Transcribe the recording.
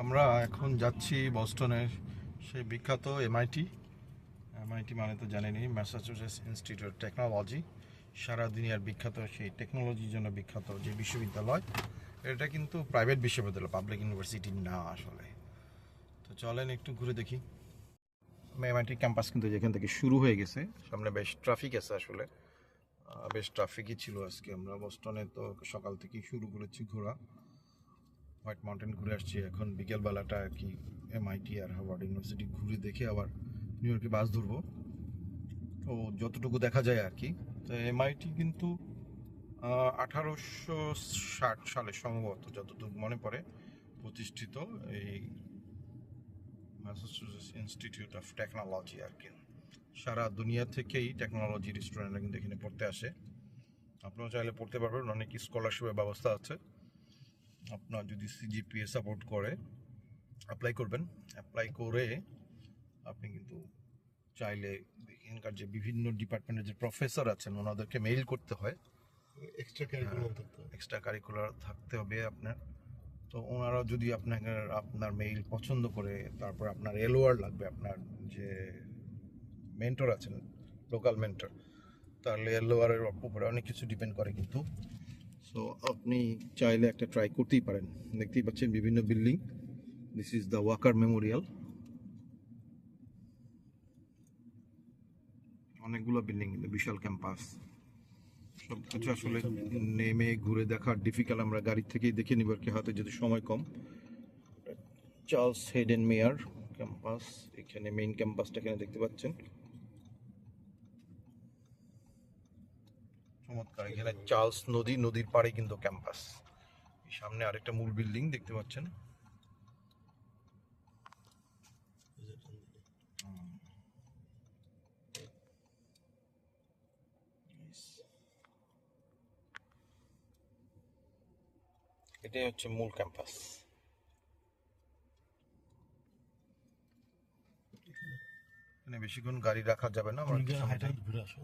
আমরা এখন যাচ্ছি বস্টনের সেই বিখ্যাত এমআইটি। এমআইটি মানে তো জানেনই, ম্যাসাচুসেটস ইনস্টিটিউট অফ টেকনোলজি। সারা দুনিয়ার বিখ্যাত সেই টেকনোলজির জন্য বিখ্যাত যে বিশ্ববিদ্যালয়, এটা কিন্তু প্রাইভেট বিশ্ববিদ্যালয়, পাবলিক ইউনিভার্সিটি না আসলে। তো চলেন একটু ঘুরে দেখি। এমআইটি ক্যাম্পাস কিন্তু যেখান থেকে শুরু হয়ে গেছে, সামনে বেশ ট্রাফিক আছে আসলে। বেশ ট্রাফিকই ছিল আজকে। আমরা বস্টনে তো সকাল থেকেই শুরু করেছি ঘোরা, হোয়াইট মাউন্টেন ঘুরে আসছি। এখন বিকেলবেলাটা আর কি এমআইটি আর হার্ভার্ড ইউনিভার্সিটি ঘুরে দেখে আবার নিউ ইয়র্কে বাস ধরবো। তো যতটুকু দেখা যায় আর কি। তো এমআইটি কিন্তু 1860 সালে সম্ভবত, যতটুকু মনে পড়ে, প্রতিষ্ঠিত এই ম্যাসাচুসেটস ইনস্টিটিউট অফ টেকনোলজি আর কি। সারা দুনিয়া থেকেই টেকনোলজি স্টুডেন্টরা কিন্তু এখানে পড়তে আসে। আপনারা চাইলে পড়তে পারবেন, অনেক স্কলারশিপের ব্যবস্থা আছে। আপনার যদি সিজিপিএ সাপোর্ট করে অ্যাপ্লাই করবেন। অ্যাপ্লাই করে আপনি কিন্তু চাইলে এখানকার যে বিভিন্ন ডিপার্টমেন্টের যে প্রফেসর আছেন ওনাদেরকে মেইল করতে হয়। এক্সট্রা কারিকুলার থাকতে হবে আপনার। তো ওনারা যদি আপনার মেইল পছন্দ করে, তারপর আপনার এলওআর লাগবে, আপনার যে মেন্টর আছেন, লোকাল মেন্টর, তাহলে এলওআরের উপরে অনেক কিছু ডিপেন্ড করে কিন্তু। সো আপনি চাইলে একটা ট্রাই করতেই পারেন। দেখতেই পাচ্ছেন বিভিন্ন building. This is the Walker Memorial. অনেকগুলো বিল্ডিং, কিন্তু বিশাল ক্যাম্পাস। সব কিছু আসলে নেমে ঘুরে দেখা ডিফিকাল্ট। আমরা গাড়ি থেকেই দেখে নিব আর কি, হাতে যদি সময় কম। চার্লস হেডেন মেয়ার ক্যাম্পাস, এখানে মেইন ক্যাম্পাসটা এখানে দেখতে পাচ্ছেন। চমৎকার। এখানে চার্লস নদীর পাড়ে কিন্তু ক্যাম্পাস। সামনে আরেকটা মূল বিল্ডিং দেখতে পাচ্ছেন। এটাই হচ্ছে মূল ক্যাম্পাস। এখানে বেশিক্ষণ গাড়ি রাখা যাবে না, আমরা ঘুরে আসো।